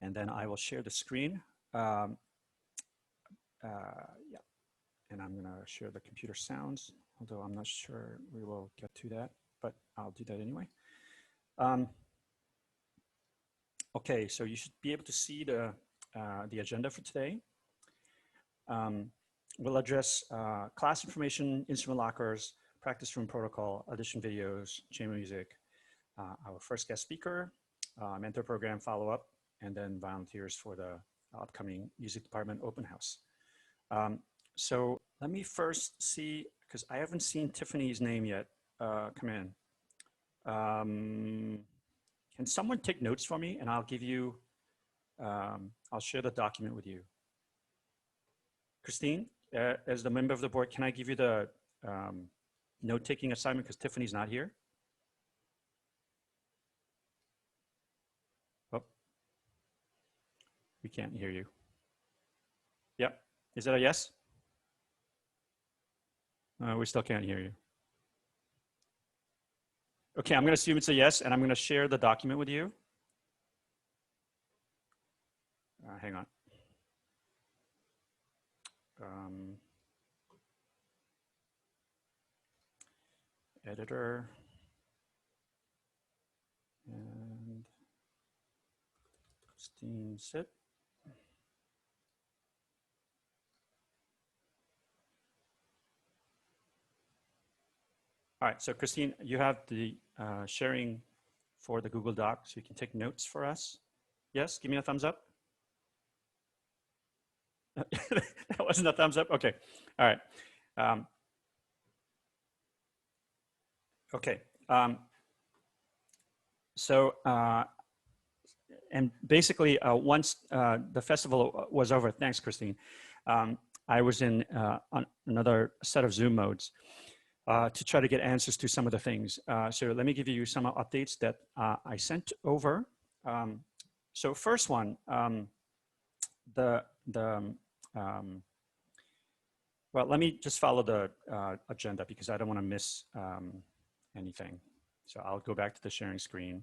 and then I will share the screen. Yeah, and I'm gonna share the computer sounds, although I'm not sure we will get to that, but I'll do that anyway. Okay, so you should be able to see the agenda for today. We'll address class information, instrument lockers, practice room protocol, audition videos, chamber music, our first guest speaker, mentor program follow-up, and then volunteers for the upcoming music department open house. So let me first see, because I haven't seen Tiffany's name yet. Come in. Can someone take notes for me, and I'll give you, I'll share the document with you. Christine, as the member of the board, can I give you the note-taking assignment because Tiffany's not here? Oh, we can't hear you. Yep, is that a yes? We still can't hear you. Okay, I'm gonna assume it's a yes, and I'm gonna share the document with you. Hang on. Editor. And Christine sit. All right, so Christine, you have the sharing for the Google Doc, so you can take notes for us. Yes, give me a thumbs up. That wasn't a thumbs up, okay. All right. Okay. And basically, once the festival was over, thanks, Christine, I was in on another set of Zoom modes to try to get answers to some of the things. So let me give you some updates that I sent over. So first one, well, let me just follow the agenda because I don't want to miss anything. So I'll go back to the sharing screen.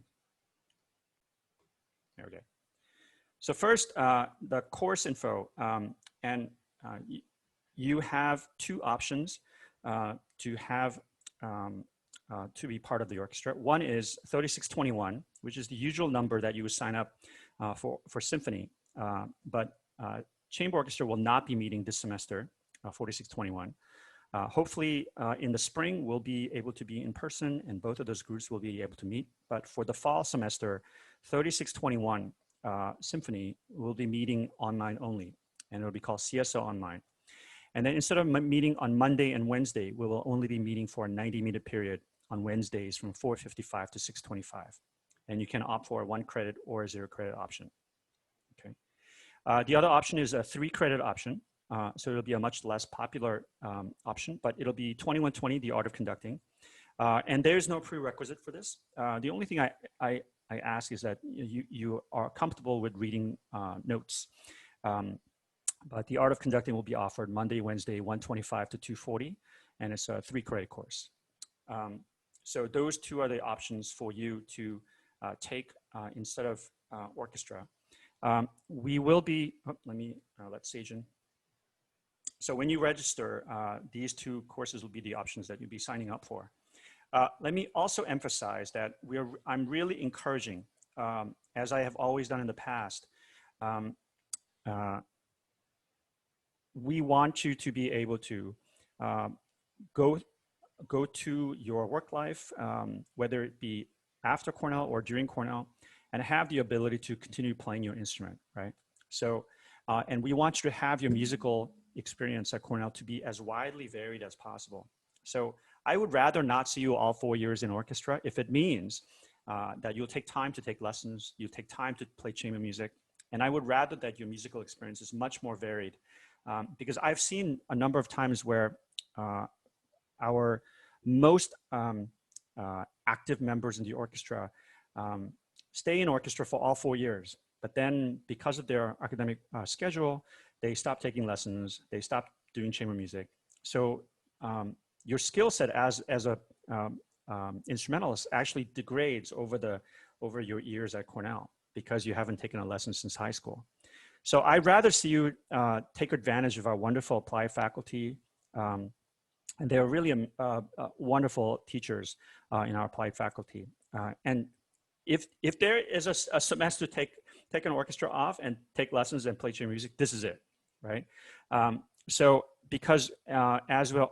There we go. So first, the course info. You have two options to have to be part of the orchestra. One is 3621, which is the usual number that you would sign up for symphony. But chamber orchestra will not be meeting this semester, 4621. Hopefully in the spring, we'll be able to be in person and both of those groups will be able to meet. But for the fall semester, 3621 Symphony will be meeting online only, and it'll be called CSO Online. And then instead of meeting on Monday and Wednesday, we will only be meeting for a 90-minute period on Wednesdays from 4:55 to 6:25. And you can opt for a 1 credit or a 0 credit option. Okay. The other option is a 3 credit option. So it'll be a much less popular option, but it'll be 2120, the art of conducting. And there's no prerequisite for this. The only thing I ask is that you are comfortable with reading notes. But the art of conducting will be offered Monday, Wednesday, 125 to 240, and it's a 3 credit course. So those two are the options for you to take instead of orchestra. We will be, let me let Seijin. So when you register, these 2 courses will be the options that you'll be signing up for. Let me also emphasize that I'm really encouraging, as I have always done in the past, we want you to be able to go to your work life, whether it be after Cornell or during Cornell, and have the ability to continue playing your instrument, right? So, and we want you to have your musical experience at Cornell to be as widely varied as possible. So I would rather not see you all 4 years in orchestra if it means that you'll take time to take lessons, you'll take time to play chamber music, and I would rather that your musical experience is much more varied. Because I've seen a number of times where our most active members in the orchestra stay in orchestra for all 4 years, but then because of their academic schedule, they stop taking lessons, they stop doing chamber music. So your skill set as a instrumentalist actually degrades over your years at Cornell. because you haven't taken a lesson since high school. So I'd rather see you take advantage of our wonderful applied faculty. And they're really wonderful teachers in our applied faculty. And if there is a semester take an orchestra off and take lessons and play chamber music, this is it, right? So because as we're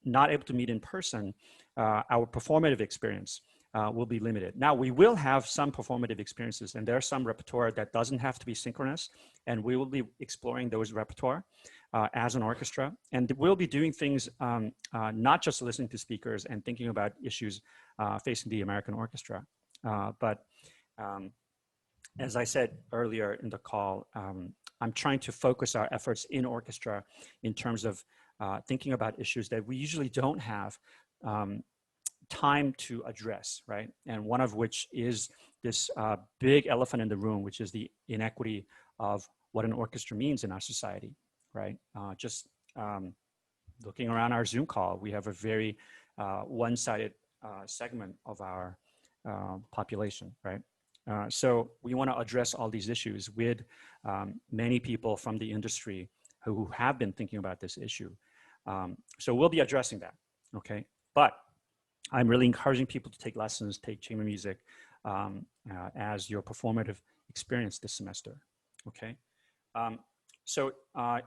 not able to meet in person, our performative experience will be limited. Now, we will have some performative experiences, and there's some repertoire that doesn't have to be synchronous, and we will be exploring those repertoire as an orchestra. And we'll be doing things, not just listening to speakers and thinking about issues facing the American orchestra, but as I said earlier in the call, I'm trying to focus our efforts in orchestra in terms of thinking about issues that we usually don't have time to address, right? And one of which is this big elephant in the room, which is the inequity of what an orchestra means in our society, right? Just looking around our Zoom call, we have a very one-sided segment of our population, right? So we want to address all these issues with many people from the industry who have been thinking about this issue. So we'll be addressing that, okay? But I'm really encouraging people to take lessons, take chamber music as your performative experience this semester, okay? So I'll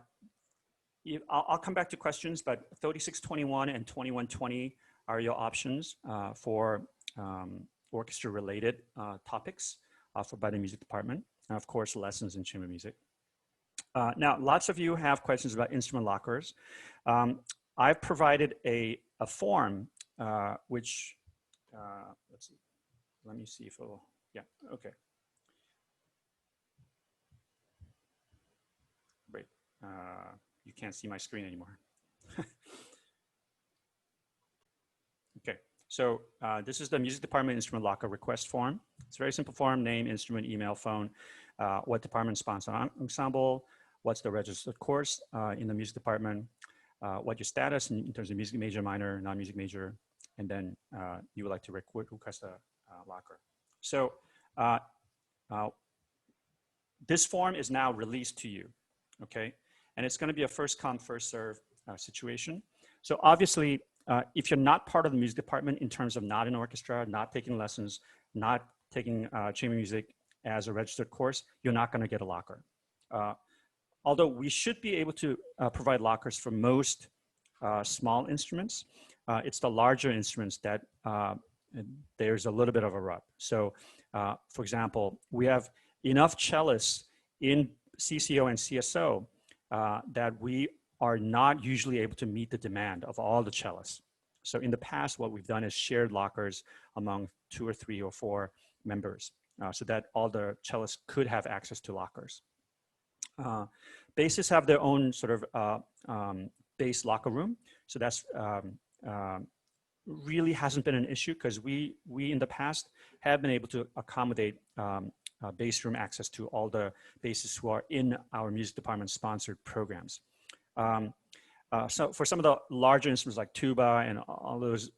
come back to questions, but 3621 and 2120 are your options for orchestra-related topics offered by the music department, and of course, lessons in chamber music. Now, lots of you have questions about instrument lockers. I've provided a form which, let's see, let me see if it'll, yeah, okay. Wait, you can't see my screen anymore. Okay, so this is the music department instrument locker request form. It's a very simple form: name, instrument, email, phone, what department sponsor ensemble, what's the registered course in the music department, what your status in terms of music major, minor, non-music major, and then you would like to request a locker. So this form is now released to you, okay? And it's gonna be a first come, first serve situation. So obviously, if you're not part of the music department in terms of not in orchestra, not taking lessons, not taking chamber music as a registered course, you're not gonna get a locker. Although we should be able to provide lockers for most small instruments, it's the larger instruments that there's a little bit of a rub. So for example, we have enough cellists in CCO and CSO that we are not usually able to meet the demand of all the cellists. So in the past, what we've done is shared lockers among 2 or 3 or 4 members so that all the cellists could have access to lockers. Bassists have their own sort of bass locker room. So that's really hasn't been an issue because we in the past have been able to accommodate bass room access to all the bassists who are in our music department sponsored programs. So for some of the larger instruments like tuba and all those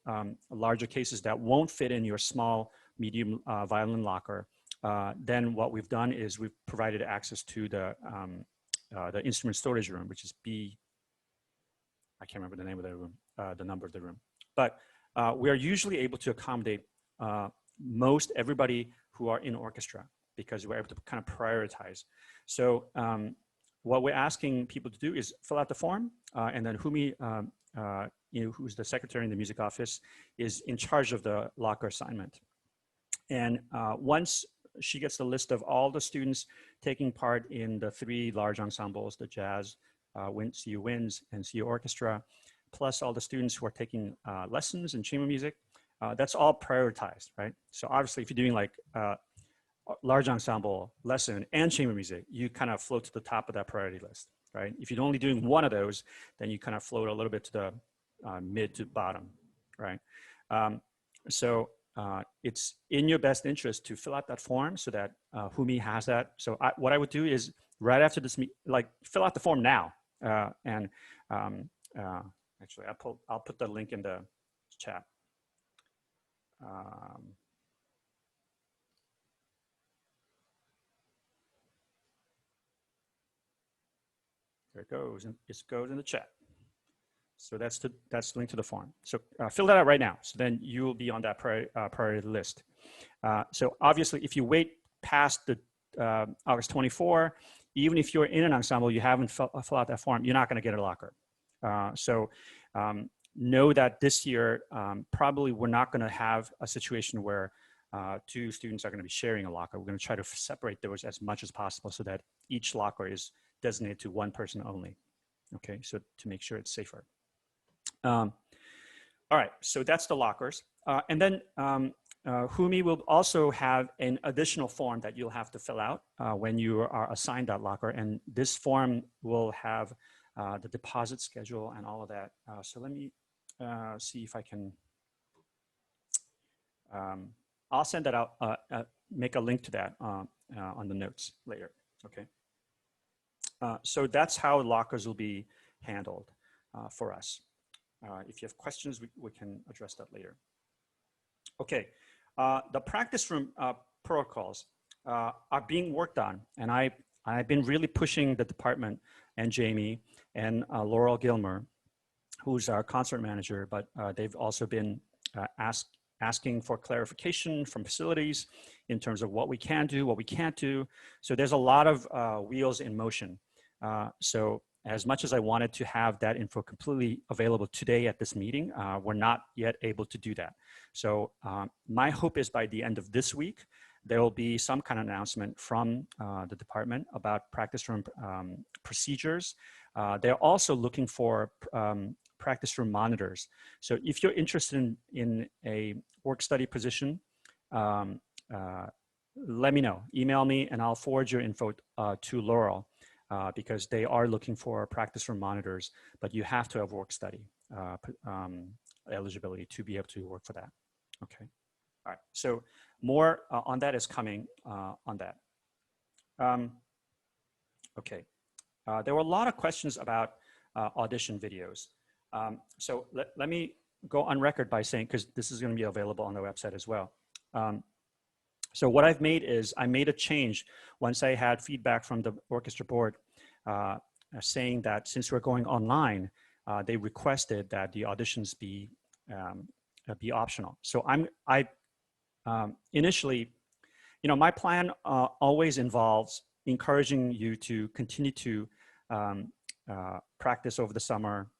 larger cases that won't fit in your small, medium violin locker, then what we've done is we've provided access to the instrument storage room, which is B, I can't remember the name of the room, the number of the room. But we are usually able to accommodate most everybody who are in orchestra because we're able to kind of prioritize. So what we're asking people to do is fill out the form, and then Humi, who's the secretary in the music office, is in charge of the locker assignment. And once she gets the list of all the students taking part in the 3 large ensembles, the jazz, CU Winds, and CU Orchestra, plus all the students who are taking lessons in chamber music, that's all prioritized, right? So obviously, if you're doing like large ensemble lesson and chamber music, you kind of float to the top of that priority list, right? If you're only doing one of those, then you kind of float a little bit to the mid to bottom, right? So it's in your best interest to fill out that form so that Humi has that. So what I would do is right after this, fill out the form now. Actually, I'll put the link in the chat. There it goes, and it goes in the chat. So that's the link to the form. So fill that out right now. So then you will be on that priority list. So obviously, if you wait past the August 24, even if you're in an ensemble, you haven't filled out that form, you're not going to get a locker. Know that this year, probably we're not going to have a situation where two students are going to be sharing a locker. We're going to try to separate those as much as possible so that each locker is designated to one person only. Okay, so to make sure it's safer. All right, so that's the lockers. And then Humi will also have an additional form that you'll have to fill out when you are assigned that locker. And this form will have the deposit schedule and all of that. So let me see if I can, I'll send that out, make a link to that on the notes later, okay? So that's how lockers will be handled for us. If you have questions, we can address that later. Okay, the practice room protocols are being worked on, and I've been really pushing the department and Jamie and Laurel Gilmer, who's our concert manager, but they've also been asking for clarification from facilities in terms of what we can do, what we can't do. So there's a lot of wheels in motion. So as much as I wanted to have that info completely available today at this meeting, we're not yet able to do that. So my hope is by the end of this week, there will be some kind of announcement from the department about practice room procedures. They're also looking for practice room monitors. So if you're interested in a work study position, let me know, email me, and I'll forward your info to Laurel. Because they are looking for practice room monitors, but you have to have work study eligibility to be able to work for that. Okay, all right. So more on that is coming on that. Okay, there were a lot of questions about audition videos. So let me go on record by saying, because this is going to be available on the website as well. So what I've made is I made a change once I had feedback from the orchestra board saying that since we're going online, they requested that the auditions be optional. So initially, you know, my plan always involves encouraging you to continue to practice over the summer.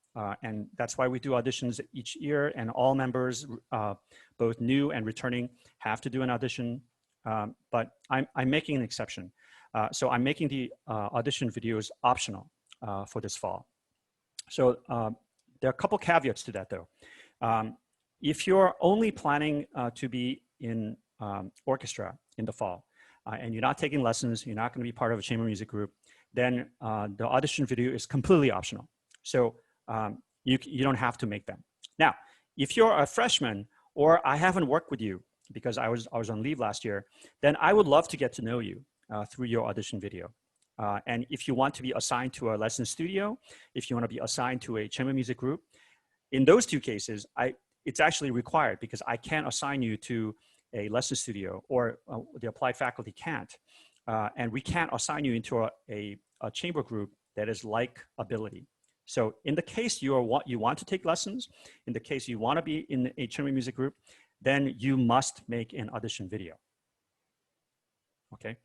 And that's why we do auditions each year, and all members, both new and returning, have to do an audition. But I'm making an exception. So I'm making the audition videos optional for this fall. So there are a couple caveats to that though. If you're only planning to be in orchestra in the fall, and you're not taking lessons, you're not going to be part of a chamber music group, then the audition video is completely optional. So you don't have to make them. Now, if you're a freshman, or I haven't worked with you, because I was on leave last year, then I would love to get to know you through your audition video. And if you want to be assigned to a lesson studio, if you want to be assigned to a chamber music group, in those two cases, it's actually required because I can't assign you to a lesson studio, or the applied faculty can't. And we can't assign you into a chamber group that is like ability. So in the case you want to take lessons, in the case you want to be in a chamber music group, then you must make an audition video, okay?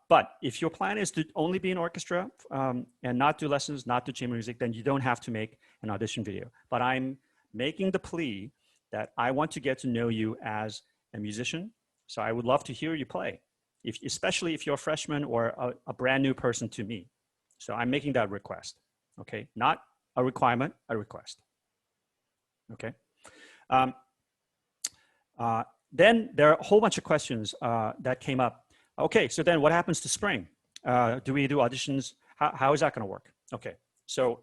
But if your plan is to only be in orchestra and not do lessons, not do chamber music, then you don't have to make an audition video. But I'm making the plea that I want to get to know you as a musician, so I would love to hear you play, especially if you're a freshman or a brand new person to me. So I'm making that request, okay? Not a requirement, a request, okay? Then there are a whole bunch of questions that came up. Okay, so then what happens to spring? Do we do auditions? How is that going to work? Okay, so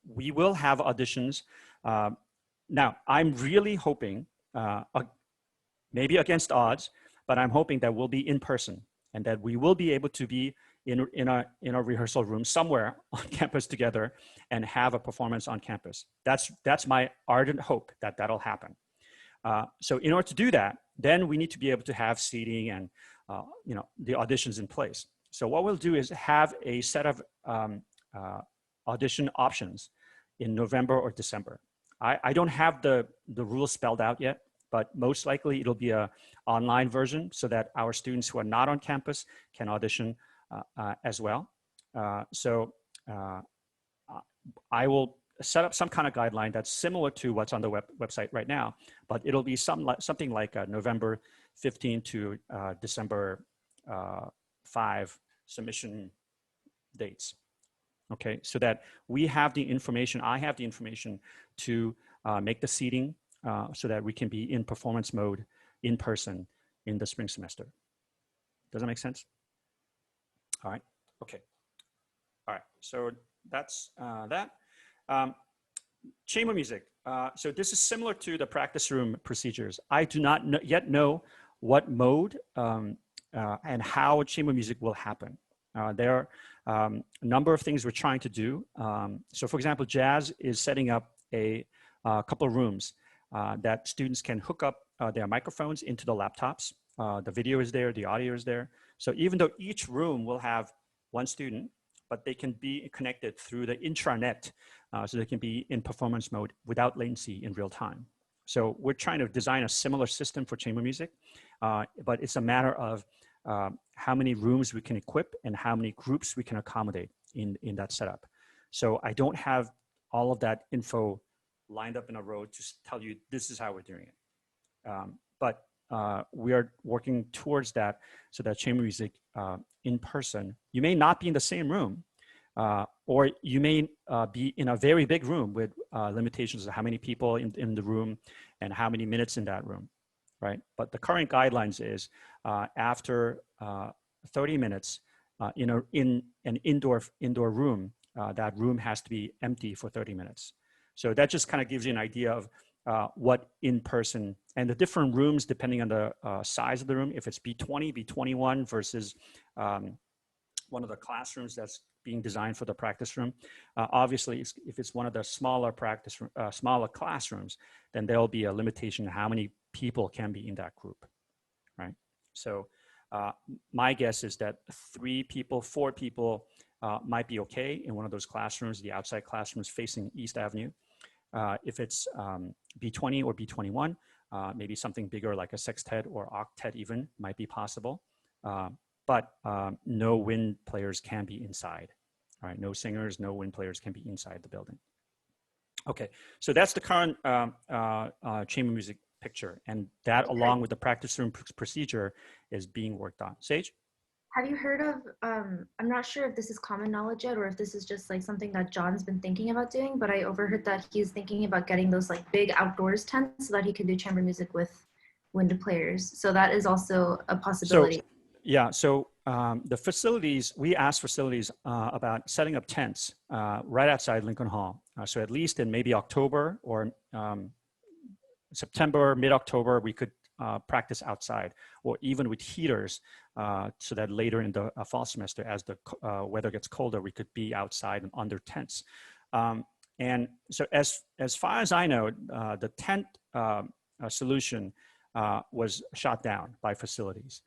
we will have auditions. Now, I'm really hoping, maybe against odds, but I'm hoping that we'll be in person and that we will be able to be in a rehearsal room somewhere on campus together and have a performance on campus. That's my ardent hope that that'll happen. So in order to do that, then we need to be able to have seating and you know, the auditions in place. So what we'll do is have a set of audition options in November or December. I don't have the rules spelled out yet, but most likely it'll be a online version so that our students who are not on campus can audition as well. So I will set up some kind of guideline that's similar to what's on the website right now, but it'll be something like November 15 to December 5 submission dates. Okay, so that we have the information, I have the information to make the seating so that we can be in performance mode in person in the spring semester. Does that make sense? All right, okay. All right, so that's that. Chamber music. So this is similar to the practice room procedures. I do not yet know what mode and how chamber music will happen. There are a number of things we're trying to do. So for example, jazz is setting up a couple of rooms that students can hook up their microphones into the laptops. The video is there, the audio is there. So even though each room will have one student, but they can be connected through the intranet, so they can be in performance mode without latency in real time. So we're trying to design a similar system for chamber music, but it's a matter of how many rooms we can equip and how many groups we can accommodate in that setup. So I don't have all of that info lined up in a row to tell you this is how we're doing it. But we are working towards that so that chamber music in person, you may not be in the same room, or you may be in a very big room with limitations of how many people in the room and how many minutes in that room, right? But the current guidelines is after 30 minutes in an indoor room, that room has to be empty for 30 minutes. So that just kind of gives you an idea of what in person and the different rooms depending on the size of the room. If it's B20, B21 versus one of the classrooms that's being designed for the practice room. Obviously, if it's one of the smaller smaller classrooms, then there'll be a limitation on how many people can be in that group, right? So my guess is that 3 people, 4 people might be okay in one of those classrooms, the outside classrooms facing East Avenue. If it's B20 or B21, maybe something bigger like a sextet or octet even might be possible. But no wind players can be inside. All right, no singers, no wind players can be inside the building. Okay, so that's the current chamber music picture, and that along with the practice room procedure is being worked on. Sage? Have you heard of, I'm not sure if this is common knowledge yet or if this is just like something that John's been thinking about doing, but I overheard that he's thinking about getting those like big outdoors tents so that he could do chamber music with wind players. So that is also a possibility. So, yeah, so the facilities, we asked facilities about setting up tents right outside Lincoln Hall. So at least in maybe October or September, mid-October, we could practice outside, or even with heaters, so that later in the fall semester, as the weather gets colder, we could be outside and under tents. And so as far as I know, the tent solution was shot down by facilities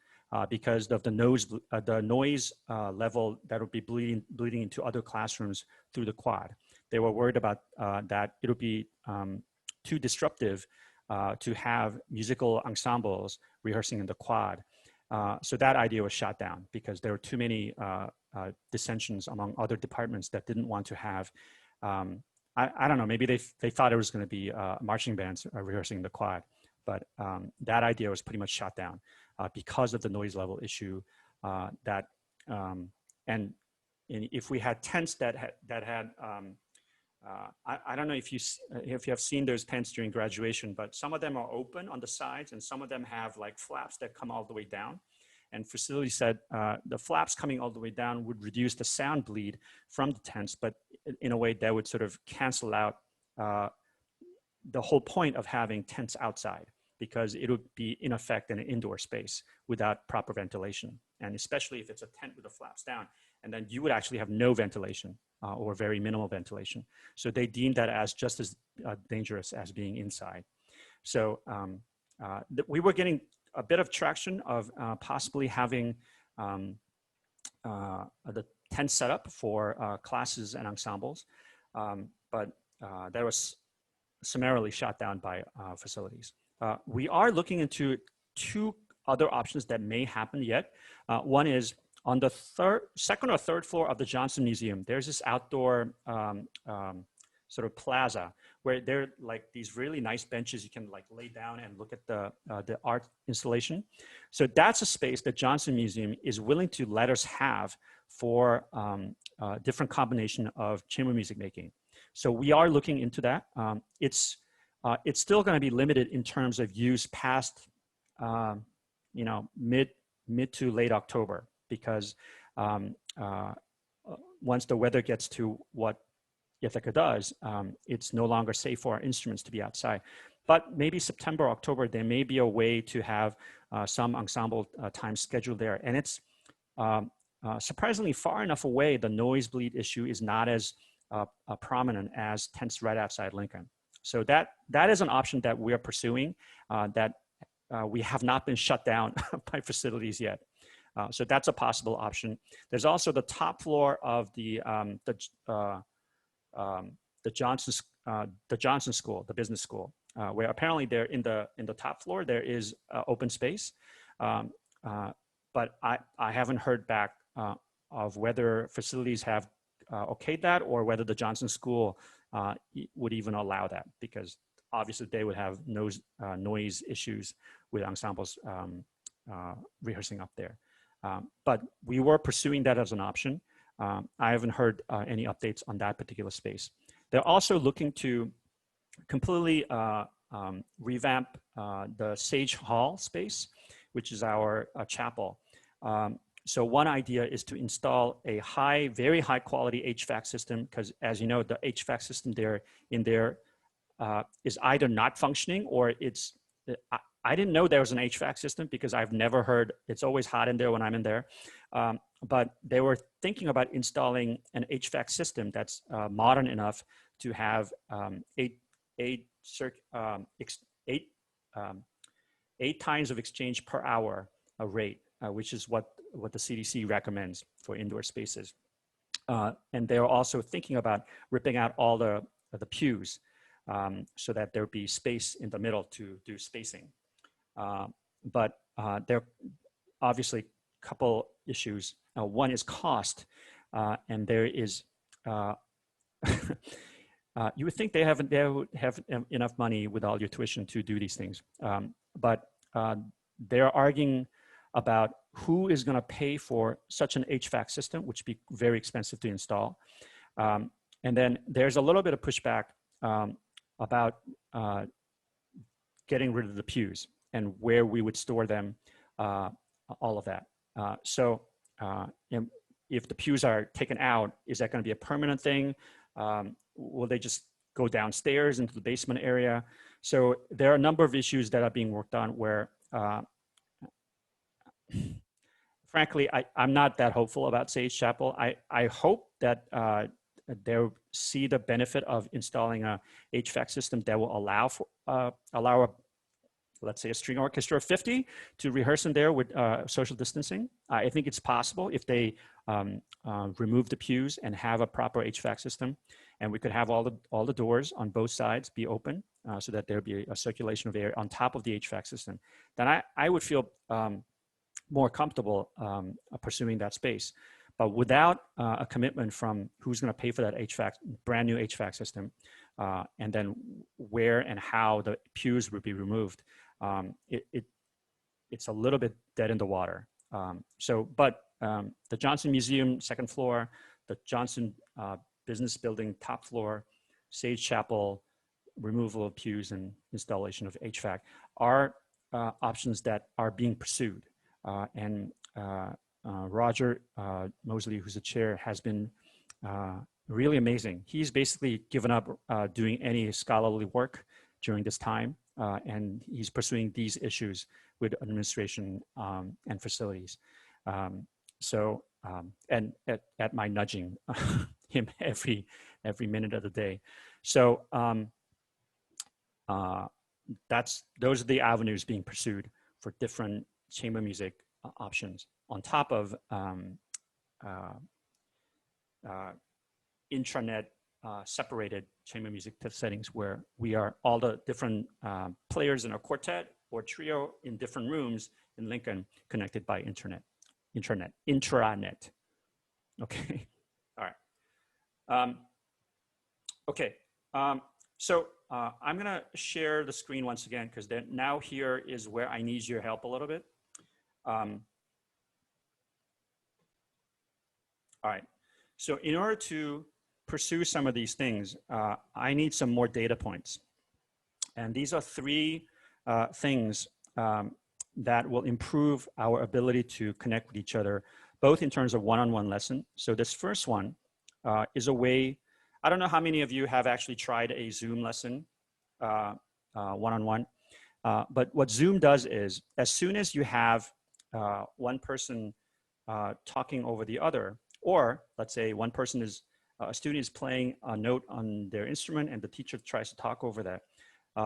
because of the noise level that would be bleeding into other classrooms through the quad. They were worried about that it would be too disruptive to have musical ensembles rehearsing in the quad. So that idea was shot down because there were too many dissensions among other departments that didn't want to have, I don't know, maybe they thought it was going to be marching bands rehearsing in the quad, but that idea was pretty much shot down because of the noise level issue and if we had tents that had I don't know if you have seen those tents during graduation, but some of them are open on the sides and some of them have like flaps that come all the way down. And facility said the flaps coming all the way down would reduce the sound bleed from the tents, but in a way that would sort of cancel out the whole point of having tents outside, because it would be in effect in an indoor space without proper ventilation. And especially if it's a tent with the flaps down, and then you would actually have no ventilation or very minimal ventilation. So they deemed that as just as dangerous as being inside. So we were getting a bit of traction of possibly having the tent setup for classes and ensembles, but that was summarily shot down by facilities. We are looking into two other options that may happen yet. One is on the second or third floor of the Johnson Museum, there's this outdoor sort of plaza where there are like these really nice benches you can like lay down and look at the art installation. So that's a space that Johnson Museum is willing to let us have for different combination of chamber music making. So we are looking into that. It's still going to be limited in terms of use past, mid to late October, because once the weather gets to what Ithaca does, it's no longer safe for our instruments to be outside. But maybe September, October, there may be a way to have some ensemble time scheduled there. And it's surprisingly far enough away, the noise bleed issue is not as prominent as tents right outside Lincoln. So that is an option that we are pursuing that we have not been shut down by facilities yet. So that's a possible option. There's also the top floor of the Johnson School, the business school, where apparently there in the top floor there is open space, but I haven't heard back of whether facilities have okayed that or whether the Johnson School would even allow that, because obviously they would have noise issues with ensembles rehearsing up there. But we were pursuing that as an option. I haven't heard any updates on that particular space. They're also looking to completely revamp the Sage Hall space, which is our chapel. So one idea is to install a very high quality HVAC system, because as you know, the HVAC system there is either not functioning or I didn't know there was an HVAC system because I've never heard, it's always hot in there when I'm in there. But they were thinking about installing an HVAC system that's modern enough to have eight times of exchange per hour rate, which is what the CDC recommends for indoor spaces. And they're also thinking about ripping out all the pews so that there be space in the middle to do spacing. But there are obviously a couple issues. One is cost, and there is, you would think they would have enough money with all your tuition to do these things. But they're arguing about who is gonna pay for such an HVAC system, which would be very expensive to install. And then there's a little bit of pushback about getting rid of the pews and where we would store them, all of that. So if the pews are taken out, is that going to be a permanent thing? Will they just go downstairs into the basement area? So there are a number of issues that are being worked on where, frankly, I'm not that hopeful about Sage Chapel. I hope that they'll see the benefit of installing a HVAC system that will allow let's say a string orchestra of 50 to rehearse in there with social distancing. I think it's possible if they remove the pews and have a proper HVAC system, and we could have all the doors on both sides be open so that there'd be a circulation of air on top of the HVAC system. Then I would feel more comfortable pursuing that space. But without a commitment from who's going to pay for that brand new HVAC system, and then where and how the pews would be removed, it's a little bit dead in the water. But the Johnson Museum, second floor, the Johnson Business Building, top floor, Sage Chapel, removal of pews and installation of HVAC are options that are being pursued. Roger Mosley, who's the chair, has been really amazing. He's basically given up doing any scholarly work during this time, and he's pursuing these issues with administration and facilities. And at my nudging him every minute of the day. So those are the avenues being pursued for different chamber music options, on top of intranet separated chamber music settings where we are all the different players in a quartet or trio in different rooms in Lincoln connected by intranet. Okay, all right. Okay, so I'm gonna share the screen once again because then now here is where I need your help a little bit. All right, so in order to pursue some of these things, I need some more data points. And these are three things that will improve our ability to connect with each other, both in terms of one-on-one lesson. So this first one is a way, I don't know how many of you have actually tried a Zoom lesson one-on-one, but what Zoom does is as soon as you have one person talking over the other, or let's say one person is, a student is playing a note on their instrument and the teacher tries to talk over that.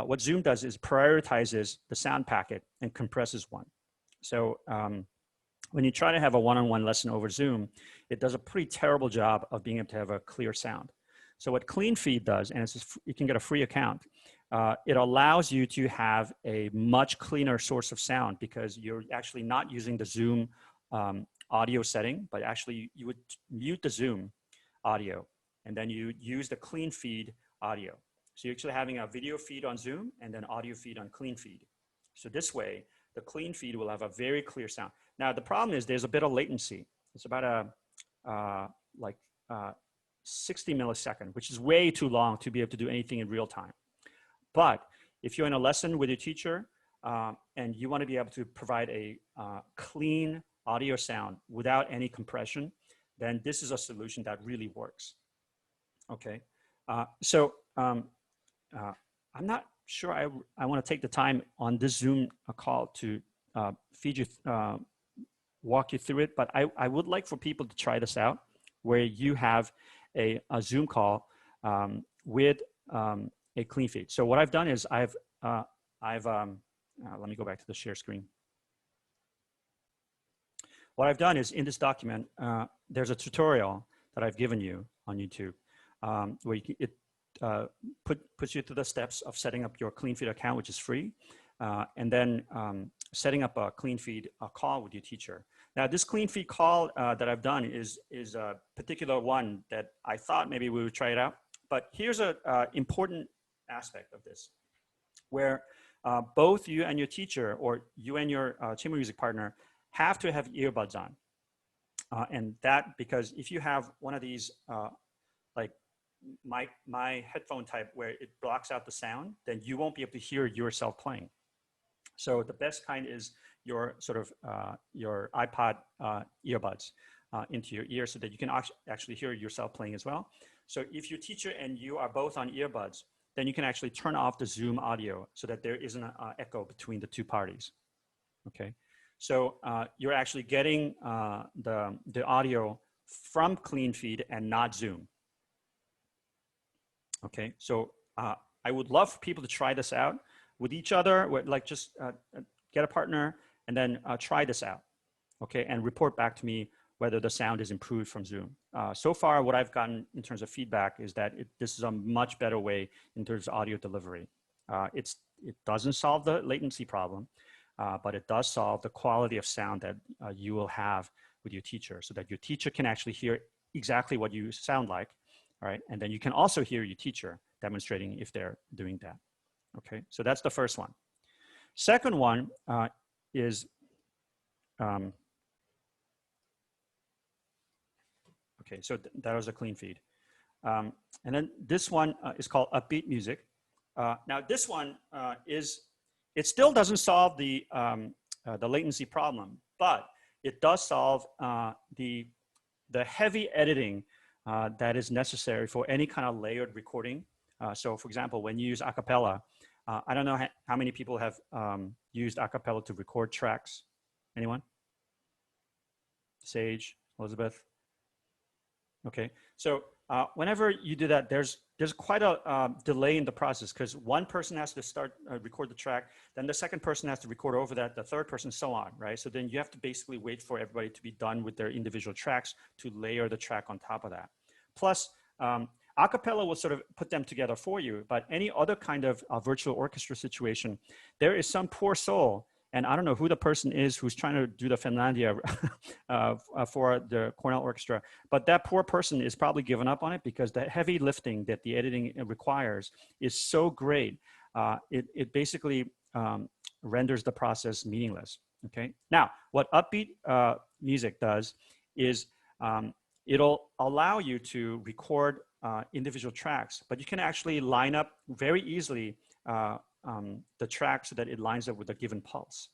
What Zoom does is prioritizes the sound packet and compresses one. So when you try to have a one-on-one lesson over Zoom, it does a pretty terrible job of being able to have a clear sound. So what Clean Feed does, and you can get a free account, it allows you to have a much cleaner source of sound because you're actually not using the Zoom audio setting, but actually you would mute the Zoom audio, and then you use the Clean Feed audio. So you're actually having a video feed on Zoom and then audio feed on Clean Feed. So this way, the Clean Feed will have a very clear sound. Now, the problem is there's a bit of latency. It's about 60 millisecond, which is way too long to be able to do anything in real time. But if you're in a lesson with your teacher and you want to be able to provide a clean audio sound without any compression, then this is a solution that really works. Okay, I'm not sure I want to take the time on this Zoom call to feed you, walk you through it, but I would like for people to try this out where you have a Zoom call with a Clean Feed. So what I've done is let me go back to the share screen. What I've done is in this document, there's a tutorial that I've given you on YouTube where it puts you through the steps of setting up your Clean Feed account, which is free, and then setting up a Clean Feed call with your teacher. Now, this Clean Feed call that I've done is a particular one that I thought maybe we would try it out. But here's an important aspect of this, where both you and your teacher, or you and your chamber music partner, have to have earbuds on. And that, because if you have one of these, like my headphone type where it blocks out the sound, then you won't be able to hear yourself playing. So the best kind is your sort of your iPod earbuds into your ear so that you can actually hear yourself playing as well. So if your teacher and you are both on earbuds, then you can actually turn off the Zoom audio so that there isn't an echo between the two parties. Okay. So you're actually getting the audio from Clean Feed and not Zoom. Okay, so I would love for people to try this out with each other, like just get a partner and then try this out, okay, and report back to me whether the sound is improved from Zoom. So far, what I've gotten in terms of feedback is that this is a much better way in terms of audio delivery. It doesn't solve the latency problem, but it does solve the quality of sound that you will have with your teacher so that your teacher can actually hear exactly what you sound like, all right? And then you can also hear your teacher demonstrating if they're doing that, okay? So that's the first one. Second one is, okay, so that was a Clean Feed. And then this one is called Upbeat Music. Now this one it still doesn't solve the latency problem, but it does solve the heavy editing that is necessary for any kind of layered recording. So for example, when you use a cappella, I don't know how many people have used a cappella to record tracks. Anyone? Sage, Elizabeth? Okay, so whenever you do that, there's quite a delay in the process because one person has to start record the track, then the second person has to record over that, the third person, so on, right? So then you have to basically wait for everybody to be done with their individual tracks to layer the track on top of that. Plus, acapella will sort of put them together for you, but any other kind of virtual orchestra situation, there is some poor soul, and I don't know who the person is who's trying to do the Finlandia for the Cornell Orchestra, but that poor person is probably given up on it because the heavy lifting that the editing requires is so great. It basically renders the process meaningless, okay? Now, what upbeat music does is it'll allow you to record individual tracks, but you can actually line up very easily the track so that it lines up with a given pulse,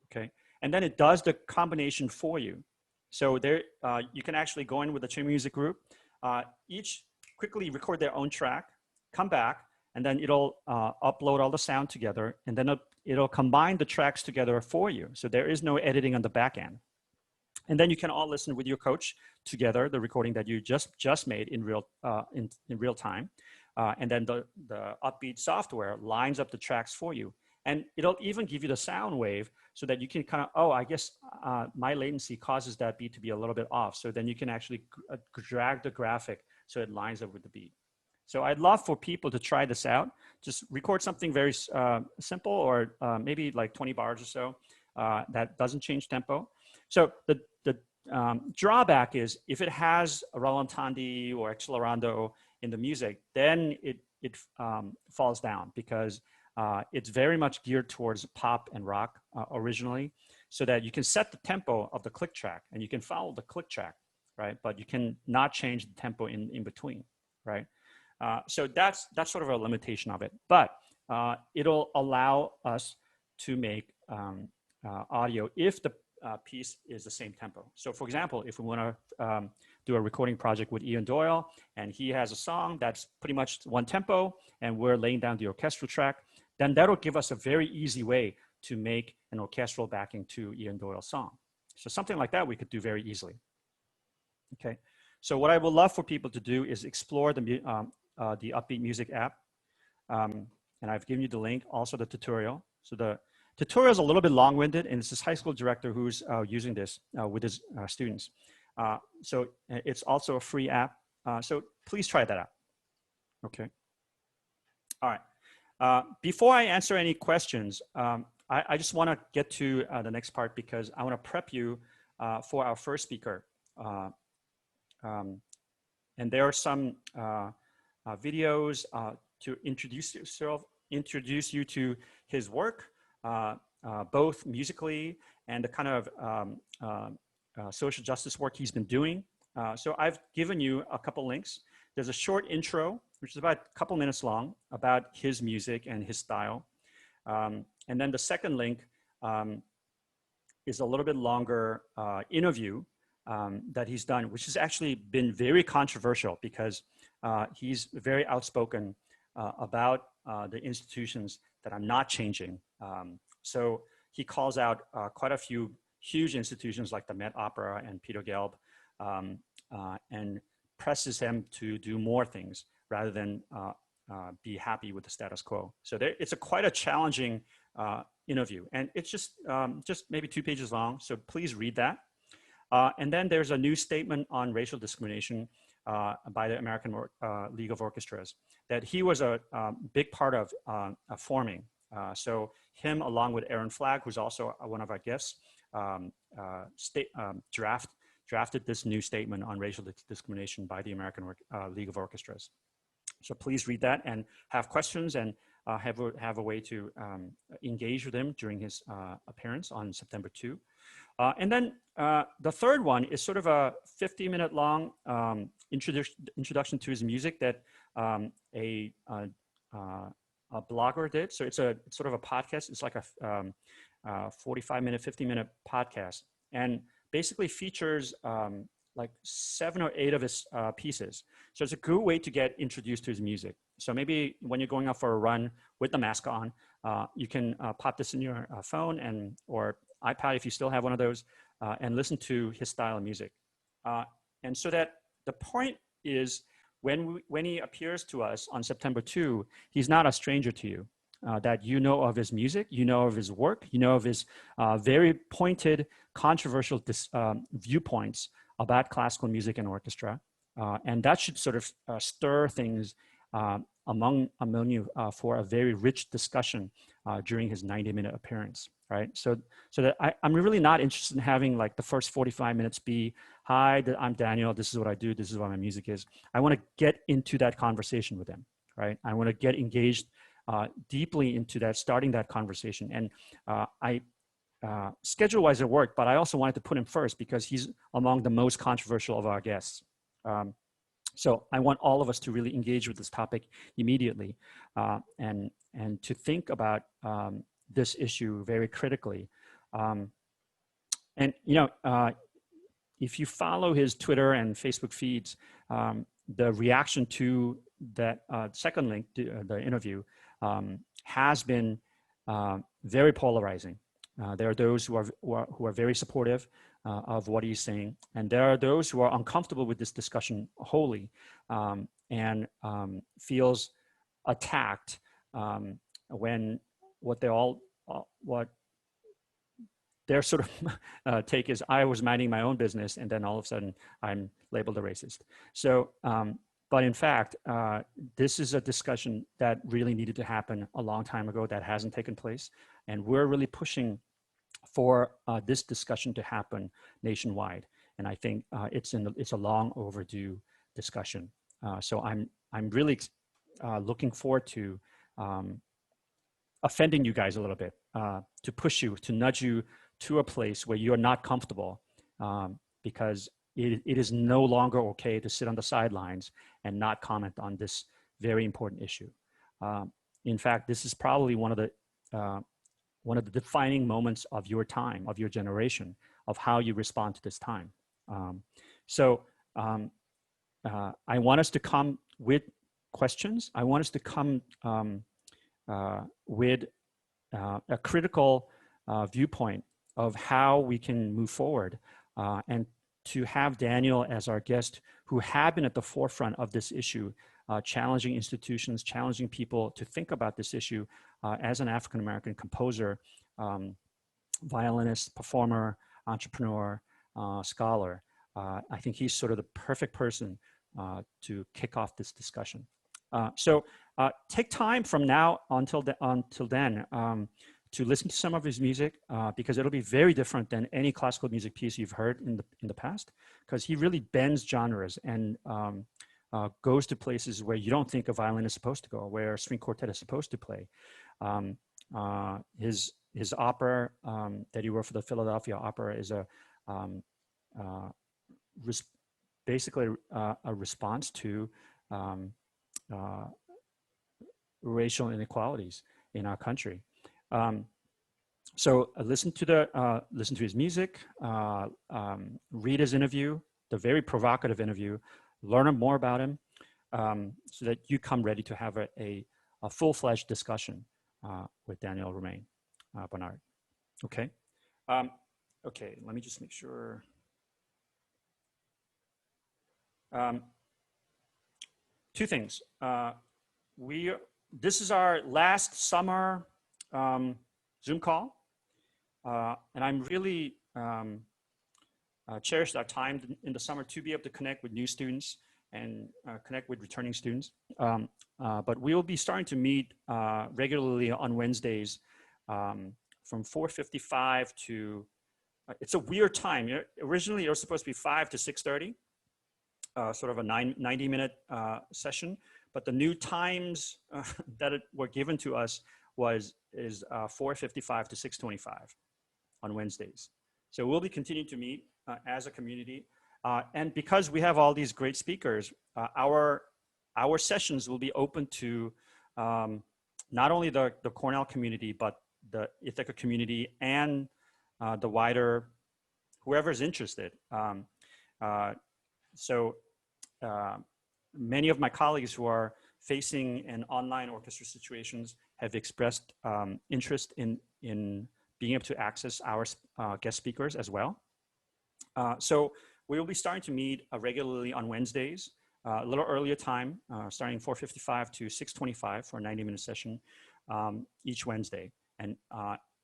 okay? And then it does the combination for you. So there, you can actually go in with the chamber music group, each quickly record their own track, come back, and then it'll upload all the sound together, and then it'll combine the tracks together for you. So there is no editing on the back end. And then you can all listen with your coach together, the recording that you just made in real time. And then the upbeat software lines up the tracks for you. And it'll even give you the sound wave so that you can kind of, oh, I guess my latency causes that beat to be a little bit off. So then you can actually drag the graphic so it lines up with the beat. So I'd love for people to try this out. Just record something very simple, or maybe like 20 bars or so that doesn't change tempo. So the drawback is if it has a rallentandi or accelerando in the music, then it falls down because it's very much geared towards pop and rock originally, so that you can set the tempo of the click track and you can follow the click track, right? But you can not change the tempo in between, right? So that's sort of a limitation of it, but it'll allow us to make audio if the piece is the same tempo. So for example, if we want to do a recording project with Ian Doyle and he has a song that's pretty much one tempo and we're laying down the orchestral track, then that'll give us a very easy way to make an orchestral backing to Ian Doyle's song. So something like that we could do very easily. Okay, so what I would love for people to do is explore the Upbeat Music app. And I've given you the link, also the tutorial. So the tutorial is a little bit long-winded, and it's this high school director who's using this with his students. So it's also a free app. So please try that out. Okay. All right. Before I answer any questions, I just want to get to the next part because I want to prep you for our first speaker. And there are some videos to introduce you to his work, both musically and the kind of social justice work he's been doing. So I've given you a couple links. There's a short intro, which is about a couple minutes long, about his music and his style. And then the second link is a little bit longer interview that he's done, which has actually been very controversial because he's very outspoken about the institutions that are not changing. So he calls out quite a few huge institutions like the Met Opera and Peter Gelb, and presses him to do more things rather than be happy with the status quo. So it's quite a challenging interview, and it's just maybe 2 pages long. So please read that. And then there's a new statement on racial discrimination by the American League of Orchestras that he was a big part of forming. So him, along with Aaron Flagg, who's also one of our guests, drafted this new statement on racial discrimination by the American League of Orchestras. So please read that and have questions and have a way to engage with him during his appearance on September 2. And then the third one is sort of a 50-minute long introduction to his music that a blogger did. So it's sort of a podcast. It's like a 45-minute, 50-minute podcast, and basically features like 7 or 8 of his pieces. So it's a good way to get introduced to his music. So maybe when you're going out for a run with the mask on, you can pop this in your phone or iPad if you still have one of those, and listen to his style of music. And so that the point is when he appears to us on September 2, he's not a stranger to you. That you know of his music, you know of his work, you know of his very pointed, controversial viewpoints about classical music and orchestra. And that should sort of stir things among you for a very rich discussion during his 90-minute appearance, right? So that I'm really not interested in having like the first 45 minutes be, hi, I'm Daniel, this is what I do, this is what my music is. I want to get into that conversation with him, right? I want to get engaged deeply into that, starting that conversation. And schedule-wise it worked, but I also wanted to put him first because he's among the most controversial of our guests. So I want all of us to really engage with this topic immediately and to think about this issue very critically. And if you follow his Twitter and Facebook feeds, the reaction to that second link, the interview, has been very polarizing. There are those who are very supportive of what he's saying, and there are those who are uncomfortable with this discussion wholly and feels attacked when what their sort of take is, I was minding my own business, and then all of a sudden I'm labeled a racist. So, but in fact, this is a discussion that really needed to happen a long time ago that hasn't taken place. And we're really pushing for this discussion to happen nationwide. And I think it's a long overdue discussion. So I'm really looking forward to offending you guys a little bit, to push you, to nudge you to a place where you're not comfortable, because it is no longer okay to sit on the sidelines and not comment on this very important issue. In fact, this is probably one of the defining moments of your time, of your generation, of how you respond to this time. So I want us to come with questions. I want us to come with a critical viewpoint of how we can move forward, and to have Daniel as our guest who have been at the forefront of this issue, challenging institutions, challenging people to think about this issue as an African-American composer, violinist, performer, entrepreneur, scholar. I think he's sort of the perfect person to kick off this discussion. So take time from now until then to listen to some of his music, because it'll be very different than any classical music piece you've heard in the past, because he really bends genres and goes to places where you don't think a violin is supposed to go, where a string quartet is supposed to play. His opera that he wrote for the Philadelphia Opera is basically a response to racial inequalities in our country. So listen to his music, read his interview, the very provocative interview, learn more about him, so that you come ready to have a full-fledged discussion with Daniel Romain Bernard. Okay. Okay. Let me just make sure. Two things. This is our last summer Zoom call, and I'm really cherished our time in the summer to be able to connect with new students and connect with returning students. But we will be starting to meet regularly on Wednesdays from 4:55 to, it's a weird time. Originally, it was supposed to be 5 to 6:30, sort of a 90-minute session. But the new times that were given to us is 4:55 to 6:25 on Wednesdays. So we'll be continuing to meet as a community. And because we have all these great speakers, our sessions will be open to not only the Cornell community, but the Ithaca community and the wider, whoever's interested. So many of my colleagues who are facing an online orchestra situations have expressed interest in being able to access our guest speakers as well. So we will be starting to meet regularly on Wednesdays a little earlier time, starting 4:55 to 6:25 for a 90-minute session each Wednesday. And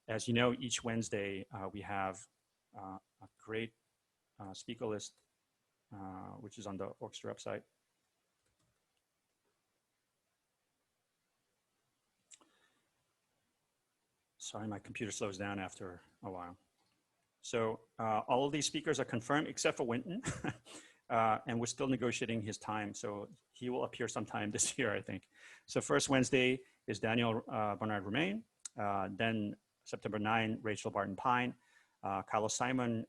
as you know, each Wednesday we have a great speaker list, which is on the orchestra website. Sorry, my computer slows down after a while. So all of these speakers are confirmed except for Winton. And we're still negotiating his time. So he will appear sometime this year, I think. So first Wednesday is Daniel Bernard Romain. Then September 9, Rachel Barton Pine. Carlos Simon,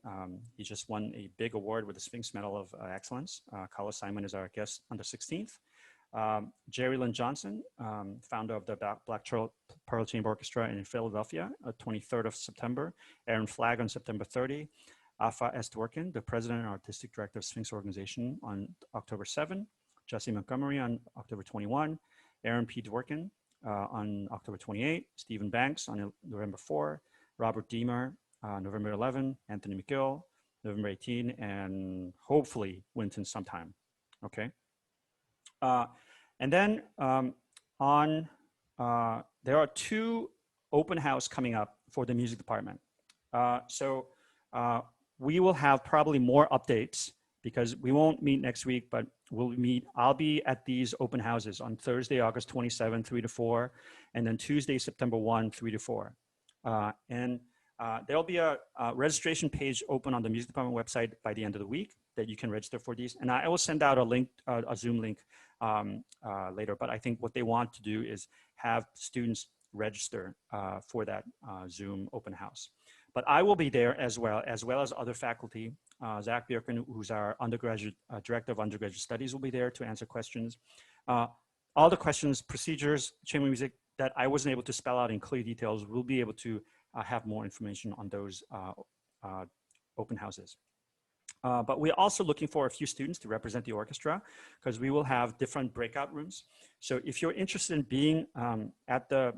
he just won a big award with the Sphinx Medal of Excellence. Carlos Simon is our guest on the 16th. Jerry Lynn Johnson, founder of the Black Pearl Chamber Orchestra in Philadelphia, 23rd of September. Aaron Flagg on September 30. Afa S. Dworkin, the president and artistic director of Sphinx Organization on October 7. Jesse Montgomery on October 21. Aaron P. Dworkin on October 28. Stephen Banks on November 4. Robert Deemer, November 11. Anthony McGill, November 18. And hopefully Winton sometime, okay? And then there are 2 open house coming up for the music department. We will have probably more updates because we won't meet next week, but we'll meet. I'll be at these open houses on Thursday, August 27, 3 to 4, and then Tuesday, September 1, 3 to 4. There'll be a registration page open on the music department website by the end of the week that you can register for these. And I will send out a link, a Zoom link later. But I think what they want to do is have students register for that Zoom open house. But I will be there as well as other faculty. Zach Bjerken, who's our undergraduate director of undergraduate studies, will be there to answer questions. All the questions, procedures, chamber music that I wasn't able to spell out in clear details, we'll be able to have more information on those open houses. But we're also looking for a few students to represent the orchestra because we will have different breakout rooms. So if you're interested in being at the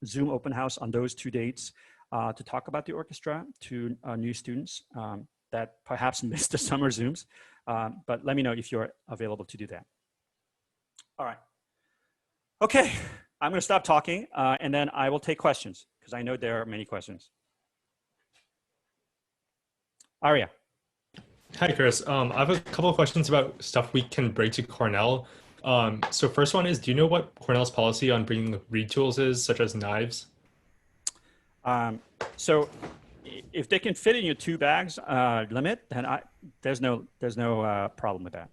Zoom open house on those 2 dates, to talk about the orchestra to new students that perhaps missed the summer Zooms. But let me know if you're available to do that. All right. Okay, I'm going to stop talking and then I will take questions because I know there are many questions. Aria. Hi, Chris. I have a couple of questions about stuff we can bring to Cornell. So first one is, do you know what Cornell's policy on bringing reed tools is, such as knives? So if they can fit in your 2 bags limit, then there's no problem with that.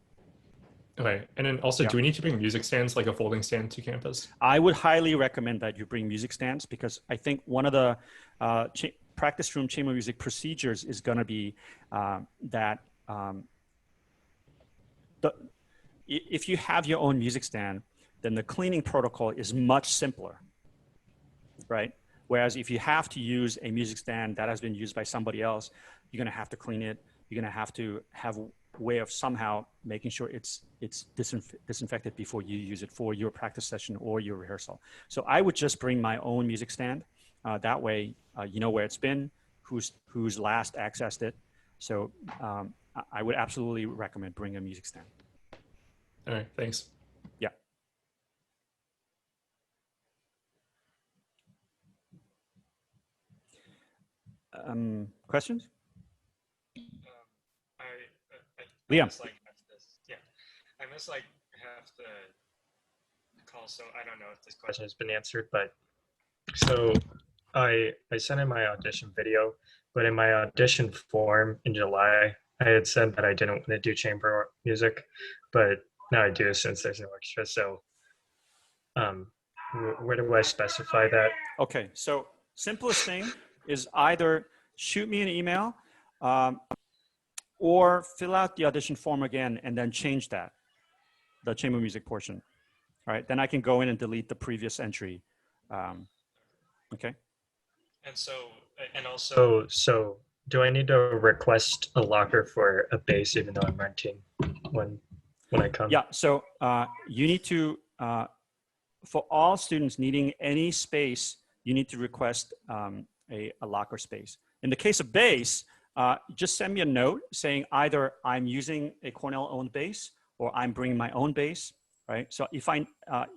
Okay, and then also, do we need to bring music stands, like a folding stand, to campus? I would highly recommend that you bring music stands because I think one of the practice room chamber music procedures is going to be that if you have your own music stand, then the cleaning protocol is much simpler, right? Whereas if you have to use a music stand that has been used by somebody else, you're going to have to clean it. You're going to have a way of somehow making sure it's disinfected before you use it for your practice session or your rehearsal. So I would just bring my own music stand. That way, you know where it's been, who's last accessed it. So I would absolutely recommend bringing a music stand. All right, thanks. Yeah. Questions? Liam. I missed like half the call, so I don't know if this question has been answered, but so I sent in my audition video, but in my audition form in July, I had said that I didn't want to do chamber music, but now I do since there's an orchestra. So where do I specify that? Okay, so simplest thing is either shoot me an email or fill out the audition form again and then change that, the chamber music portion. All right, then I can go in and delete the previous entry. Okay. And also, so do I need to request a locker for a bass even though I'm renting when I come? Yeah, so you need to, for all students needing any space, you need to request a locker space. In the case of bass, just send me a note saying either I'm using a Cornell-owned bass or I'm bringing my own bass, right? So if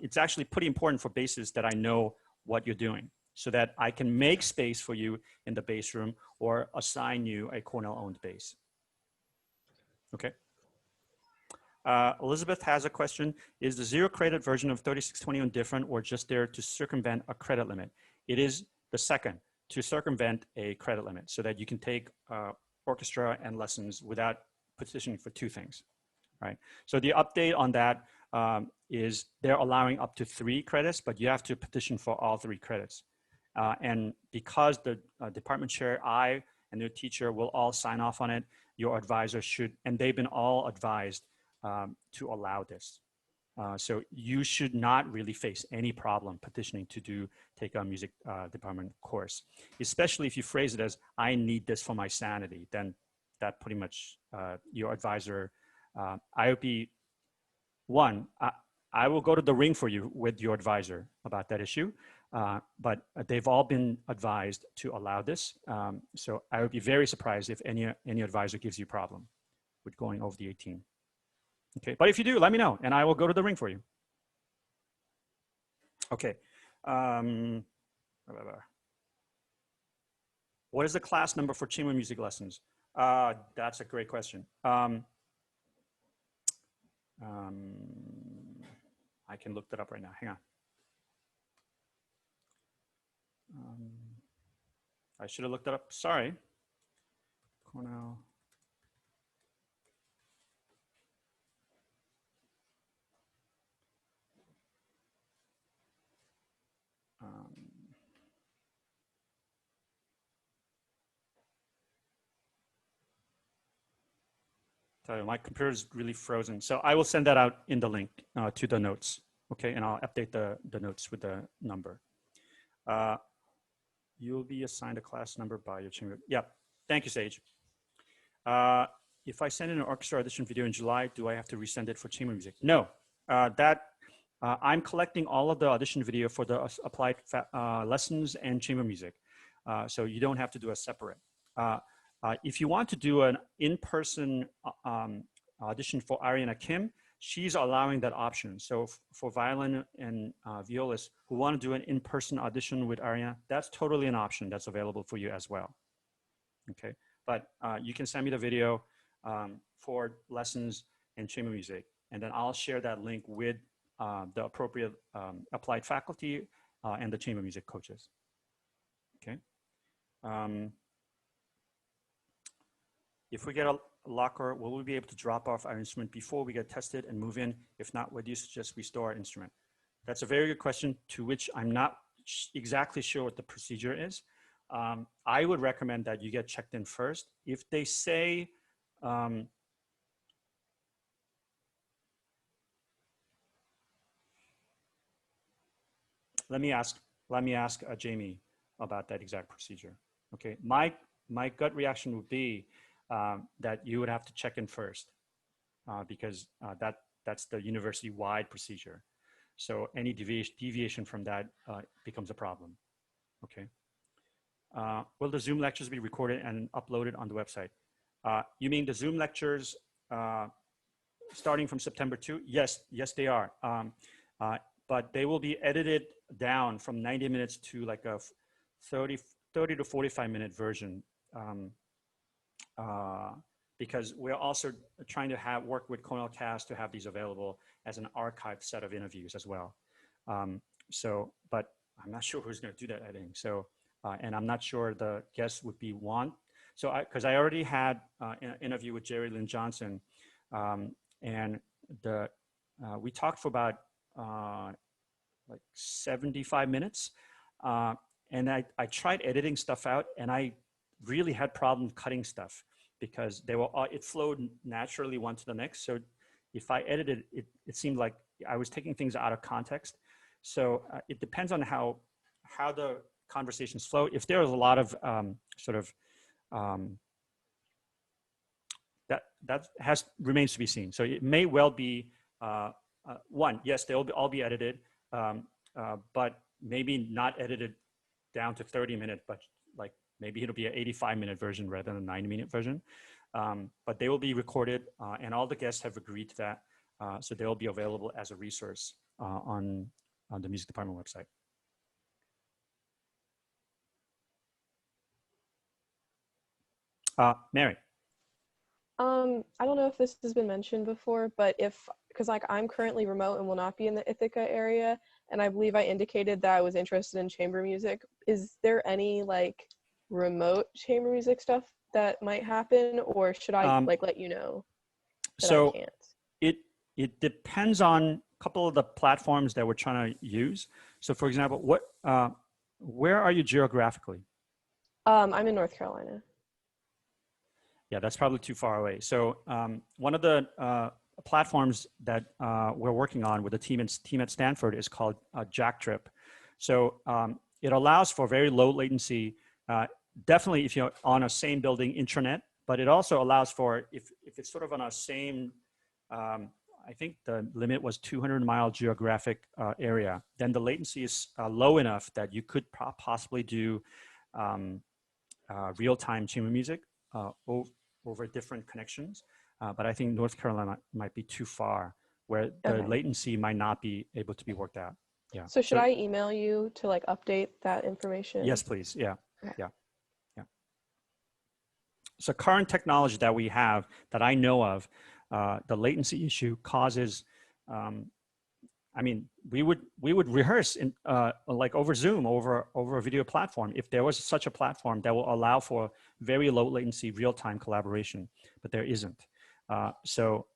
it's actually pretty important for bassists that I know what you're doing so that I can make space for you in the bass room or assign you a Cornell-owned bass. Okay. Elizabeth has a question. Is the 0 credit version of 3621 different or just there to circumvent a credit limit? It is the second, to circumvent a credit limit so that you can take orchestra and lessons without petitioning for 2 things, right? So the update on that is they're allowing up to 3 credits, but you have to petition for all 3 credits. And because the department chair, I, and their teacher will all sign off on it, your advisor should, and they've been all advised to allow this. So you should not really face any problem petitioning to take a music department course, especially if you phrase it as, I need this for my sanity, then that pretty much your advisor, I would be, I will go to the ring for you with your advisor about that issue, but they've all been advised to allow this. So I would be very surprised if any advisor gives you a problem with going over the 18. Okay, but if you do, let me know, and I will go to the ring for you. Okay. What is the class number for chamber music lessons? That's a great question. I can look that up right now. Hang on. I should have looked that up. Sorry. Cornell. Tell you, my computer is really frozen. So I will send that out in the link to the notes. Okay, and I'll update the notes with the number. You'll be assigned a class number by your chamber. Yep, thank you, Sage. If I send in an orchestra audition video in July, do I have to resend it for chamber music? No, I'm collecting all of the audition video for the applied lessons and chamber music. So you don't have to do a separate. If you want to do an in-person audition for Ariana Kim, she's allowing that option. So for violin and violists who want to do an in-person audition with Ariana, that's totally an option that's available for you as well. Okay, but you can send me the video for lessons and chamber music, and then I'll share that link with the appropriate applied faculty and the chamber music coaches. Okay. If we get a locker, will we be able to drop off our instrument before we get tested and move in? If not, what do you suggest we store our instrument? That's a very good question to which I'm not exactly sure what the procedure is. I would recommend that you get checked in first. If they say, let me ask Jamie about that exact procedure. Okay, my gut reaction would be that you would have to check in first because that's the university-wide procedure. So any deviation from that becomes a problem. Okay. Will the Zoom lectures be recorded and uploaded on the website? You mean the Zoom lectures starting from September 2? Yes, they are. But they will be edited down from 90 minutes to like a 30 to 45 minute version. Because we're also trying to work with Cornell Cast to have these available as an archived set of interviews as well. But I'm not sure who's going to do that editing. So, and I'm not sure the guests would be So, because I already had an interview with Jerry Lynn Johnson, and we talked for about like 75 minutes, and I tried editing stuff out, and I really had problems cutting stuff because it flowed naturally one to the next. So if I edited it, it seemed like I was taking things out of context. So it depends on how the conversations flow. If there is a lot of that remains to be seen. So it may well be yes, they'll all be edited, but maybe not edited down to 30 minutes, but like maybe it'll be an 85-minute version rather than a 90-minute version. But they will be recorded, and all the guests have agreed to that. So they'll be available as a resource on the music department website. Mary. I don't know if this has been mentioned before, but because like I'm currently remote and will not be in the Ithaca area, and I believe I indicated that I was interested in chamber music. Is there any like remote chamber music stuff that might happen, or should I like let you know that I can't? It depends on a couple of the platforms that we're trying to use. So for example, where are you geographically? I'm in North Carolina. Yeah, that's probably too far away. So one of the platforms that we're working on with the team at Stanford is called Jacktrip. So it allows for very low latency, definitely if you're on a same building intranet, but it also allows for, if it's sort of on a same, I think the limit was 200-mile geographic area, then the latency is low enough that you could possibly do real-time chamber music over different connections. But I think North Carolina might be too far, where the latency might not be able to be worked out. Yeah. So should I email you to like update that information? Yes, please. Yeah. Okay. Yeah. Yeah. So current technology that we have that I know of, the latency issue causes, I mean, we would rehearse in like over Zoom, over a video platform, if there was such a platform that will allow for very low latency real-time collaboration, but there isn't. So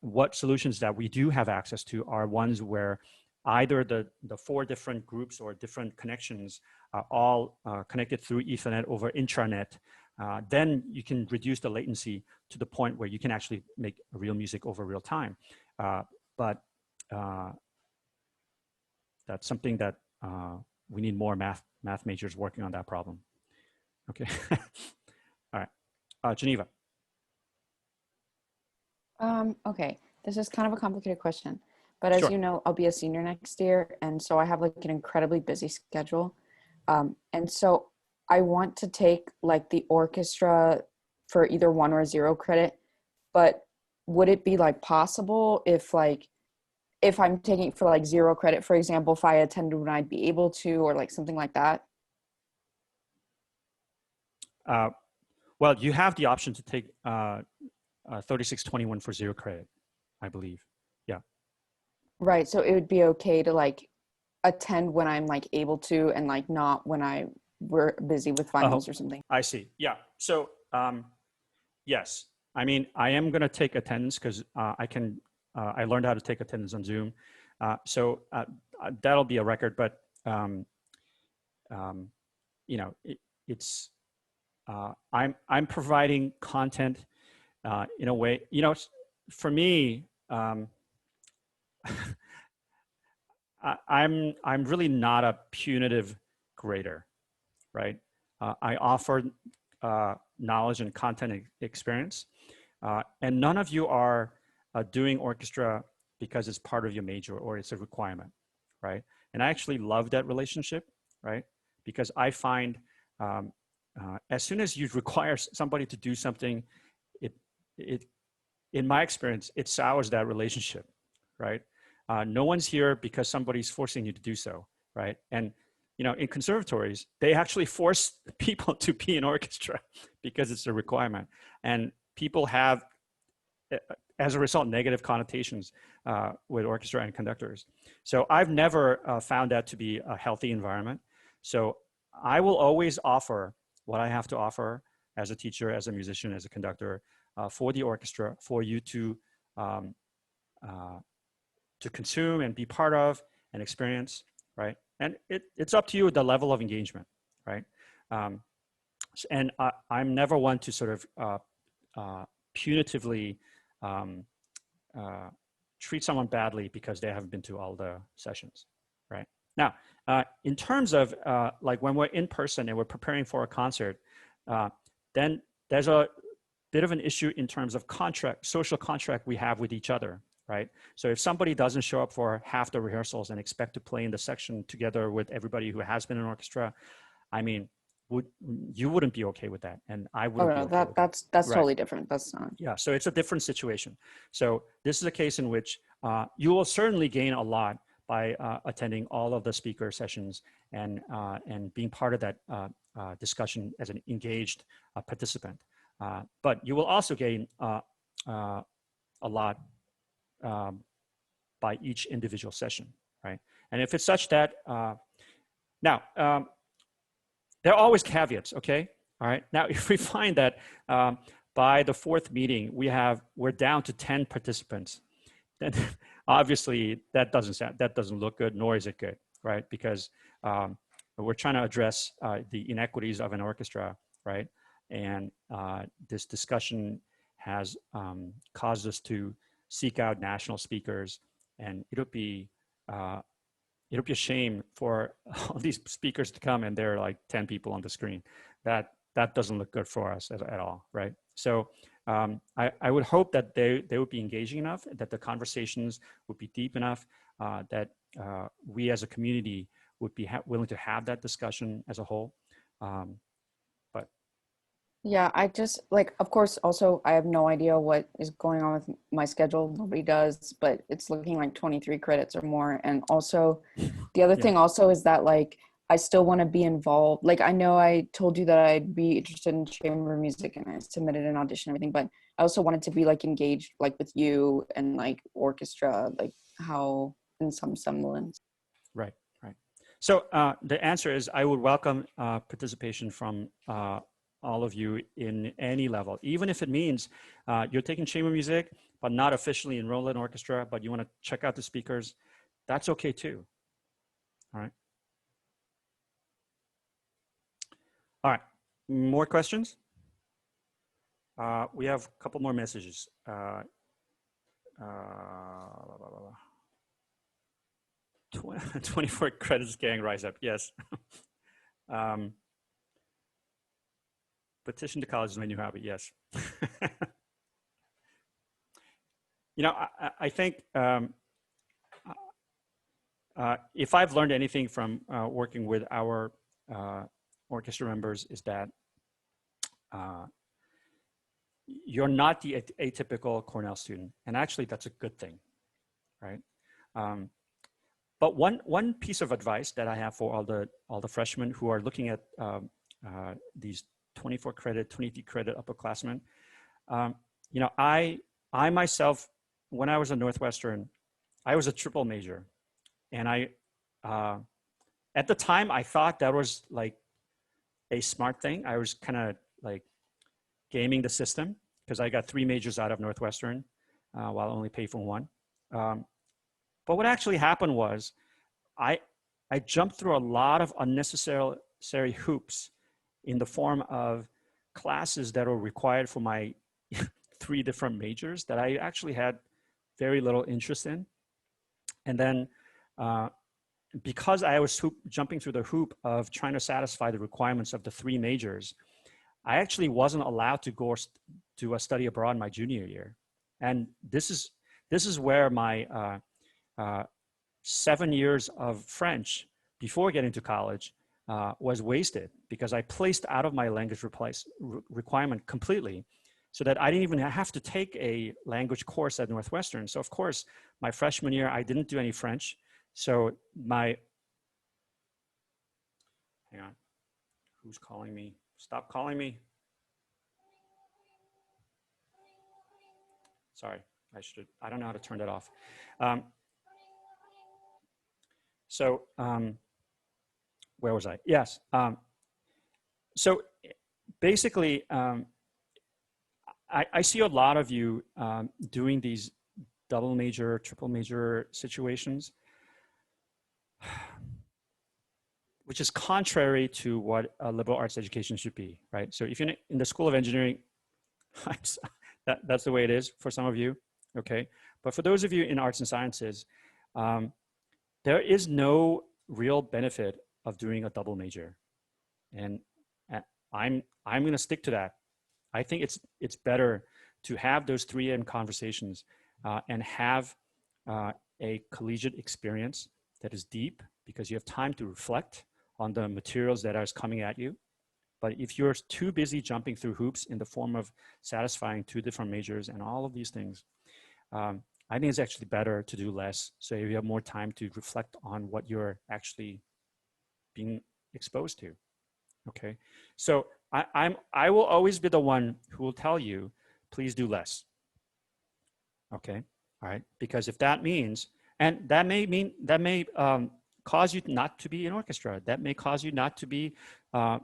what solutions that we do have access to are ones where either the 4 different groups or different connections are all connected through Ethernet over intranet. Then you can reduce the latency to the point where you can actually make real music over real time. But that's something that we need more math majors working on that problem. Okay. All right. Geneva. Okay, this is kind of a complicated question, but as you know, I'll be a senior next year, and so I have like an incredibly busy schedule. And so I want to take like the orchestra for either 1 or 0 credit, but would it be like possible if I'm taking it for like 0 credit, for example, if I attended when I'd be able to, or like something like that? Well, you have the option to take 3621 for 0 credit, I believe. Yeah. Right. So it would be okay to like attend when I'm like able to, and like not when we're busy with finals or something. I see. Yeah. So yes, I mean, I am going to take attendance because I learned how to take attendance on Zoom. So that'll be a record, but you know, I'm providing content in a way, you know, for me, I'm really not a punitive grader, right? I offer knowledge and content experience, and none of you are doing orchestra because it's part of your major or it's a requirement, right? And I actually love that relationship, right? Because I find as soon as you require somebody to do something, in my experience, it sours that relationship, right? No one's here because somebody's forcing you to do so, right? And you know, in conservatories, they actually force people to be in orchestra because it's a requirement, and people have, as a result, negative connotations with orchestra and conductors. So I've never found that to be a healthy environment. So I will always offer what I have to offer as a teacher, as a musician, as a conductor, for the orchestra, for you to consume and be part of and experience, right? And it's up to you the level of engagement, right? And I'm never one to sort of punitively treat someone badly because they haven't been to all the sessions, right? Now, in terms of like when we're in person and we're preparing for a concert, then there's a bit of an issue in terms of social contract we have with each other, right? So if somebody doesn't show up for half the rehearsals and expect to play in the section together with everybody who has been in orchestra, I mean, you wouldn't be okay with that, and I Oh wouldn't be no, okay with that. that's Right. totally different. That's not. Yeah, so it's a different situation. So this is a case in which you will certainly gain a lot by attending all of the speaker sessions and being part of that discussion as an engaged participant. But you will also gain a lot by each individual session, right? And if it's such that, now, there are always caveats, okay? All right, now if we find that by the fourth meeting, we're down to 10 participants, then obviously that doesn't look good, nor is it good, right? Because we're trying to address the inequities of an orchestra, right? And this discussion has caused us to seek out national speakers, and it'll be a shame for all these speakers to come and there are like 10 people on the screen. That doesn't look good for us at all, right? So I would hope that they would be engaging enough, that the conversations would be deep enough, that we as a community would be willing to have that discussion as a whole. But Yeah, I just like, of course, also I have no idea what is going on with my schedule. Nobody does, but it's looking like 23 credits or more. And also the other Yeah. thing also is that like, I still want to be involved. Like, I know I told you that I'd be interested in chamber music and I submitted an audition and everything, but I also wanted to be like engaged like with you and like orchestra, like how in some semblance. right. So the answer is I would welcome participation from all of you in any level, even if it means you're taking chamber music, but not officially enrolled in orchestra, but you want to check out the speakers, that's okay too. All right. All right, more questions? We have a couple more messages. 24 credits gang, rise up, yes. Petition to college is my new hobby, yes. You know, I think if I've learned anything from working with our orchestra members is that you're not the atypical Cornell student. And actually that's a good thing, right? But one piece of advice that I have for all the freshmen who are looking at these 24 credit, 23 credit upperclassmen, you know, I myself, when I was at Northwestern, I was a triple major, and at the time I thought that was like a smart thing. I was kind of like gaming the system because I got 3 majors out of Northwestern while only paid for 1. But what actually happened was I jumped through a lot of unnecessary hoops in the form of classes that were required for my 3 different majors that I actually had very little interest in. And then because I was jumping through the hoop of trying to satisfy the requirements of the 3 majors, I actually wasn't allowed to go to a study abroad my junior year. And this is where my 7 years of French before getting to college was wasted, because I placed out of my language requirement completely, so that I didn't even have to take a language course at Northwestern. So of course, my freshman year, I didn't do any French. So hang on, who's calling me? Stop calling me. Sorry, I don't know how to turn that off. Where was I? Yes. So basically, I see a lot of you doing these double major, triple major situations, which is contrary to what a liberal arts education should be, right? So if you're in the School of Engineering, that's the way it is for some of you, okay? But for those of you in arts and sciences, there is no real benefit of doing a double major. And I'm going to stick to that. I think it's better to have those 3M conversations and have a collegiate experience that is deep, because you have time to reflect on the materials that are coming at you, But if you're too busy jumping through hoops in the form of satisfying 2 different majors and all of these things, I think it's actually better to do less. So you have more time to reflect on what you're actually being exposed to. Okay. So I will always be the one who will tell you, please do less. Okay. All right. Because if that means, and that may cause you not to be an orchestra. That may cause you not to be on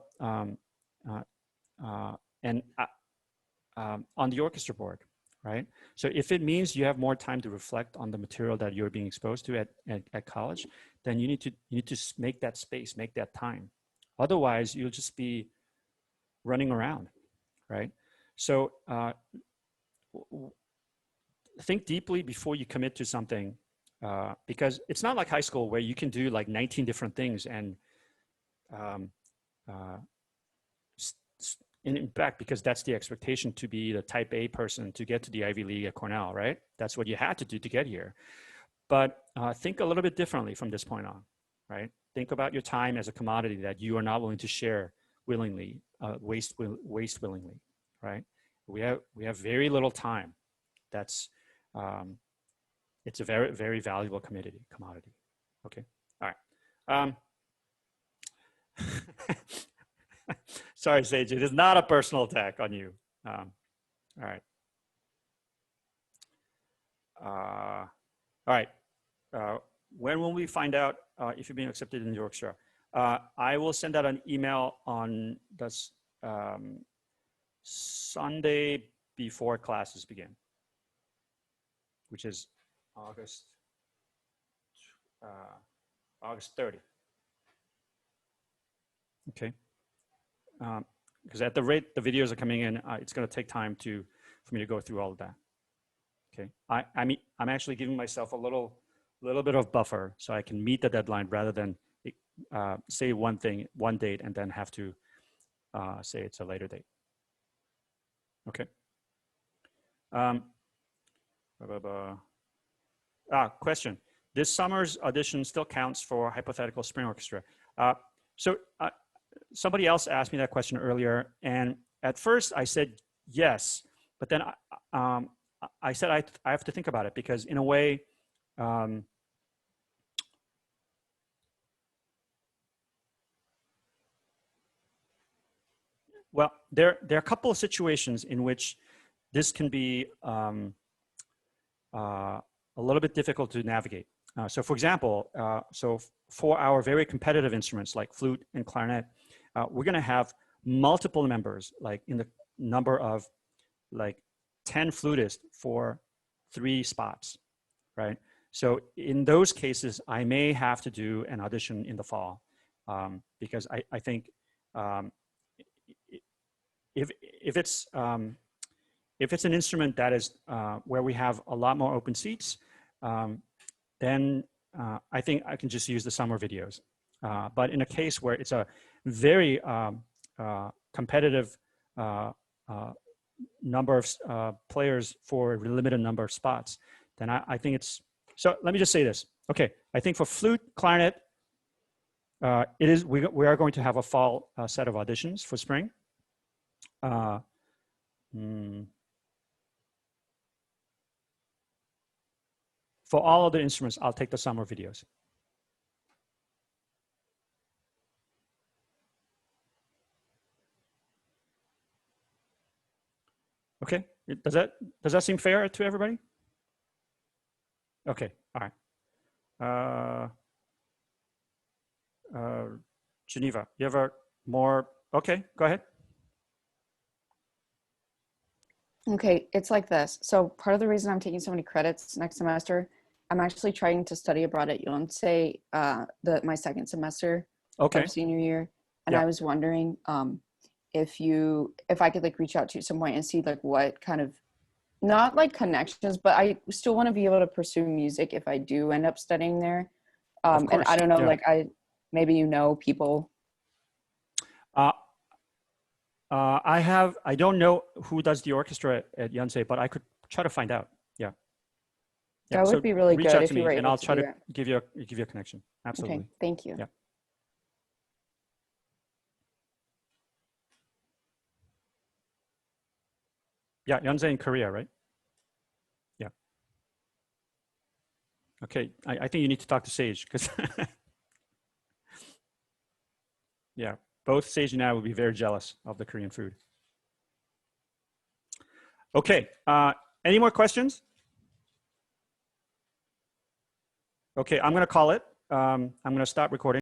the orchestra board, right? So if it means you have more time to reflect on the material that you're being exposed to at college, then you need to make that space, make that time. Otherwise, you'll just be running around, right? So think deeply before you commit to something, because it's not like high school where you can do like 19 different things. And in fact, because that's the expectation to be the type A person to get to the Ivy League at Cornell, right? That's what you had to do to get here. But think a little bit differently from this point on, right? Think about your time as a commodity that you are not willing to share willingly, waste willingly, right? We have very little time. That's it's a very, very valuable commodity. Okay, all right. Sorry, Sage, it is not a personal attack on you. All right. All right. When will we find out if you're being accepted in the orchestra? I will send out an email on this Sunday before classes begin, which is August 30. Okay. Because at the rate the videos are coming in, it's going to take time for me to go through all of that. Okay. I'm actually giving myself a little bit of buffer so I can meet the deadline rather than say one date, and then have to say it's a later date. Okay. Question. This summer's audition still counts for hypothetical spring orchestra. So somebody else asked me that question earlier, and at first I said yes, but then I said I have to think about it, because in a way, well, there are a couple of situations in which this can be a little bit difficult to navigate. So for example, so for our very competitive instruments like flute and clarinet, we're going to have multiple members, like in the number of like 10 flutists for 3 spots, right? So in those cases, I may have to do an audition in the fall, because I think if it's an instrument that is where we have a lot more open seats, then I think I can just use the summer videos. But in a case where it's a very competitive number of players for a limited number of spots, then I think it's, so let me just say this. Okay, I think for flute, clarinet, we are going to have a fall set of auditions for spring. For all other instruments, I'll take the summer videos. Okay, does that seem fair to everybody? Okay, all right. Geneva, you have more? Okay, go ahead. Okay, it's like this. So part of the reason I'm taking so many credits next semester, I'm actually trying to study abroad at Yonsei, my second semester Okay. of senior year. And Yeah. I was wondering if I could like reach out to you at some point and see like what kind of, not like connections, but I still want to be able to pursue music if I do end up studying there. Of And course, I don't know, yeah. like maybe you know people. I don't know who does the orchestra at Yonsei, but I could try to find out. Yeah. That would be really reach good out if to you me, were and able I'll to try do to that. give you a connection. Absolutely. Okay, thank you. Yeah. Yeah, Yonsei in Korea, right? Yeah. Okay, I think you need to talk to Sage because yeah, both Sage and I would be very jealous of the Korean food. Okay, any more questions? Okay, I'm gonna call it. I'm gonna stop recording.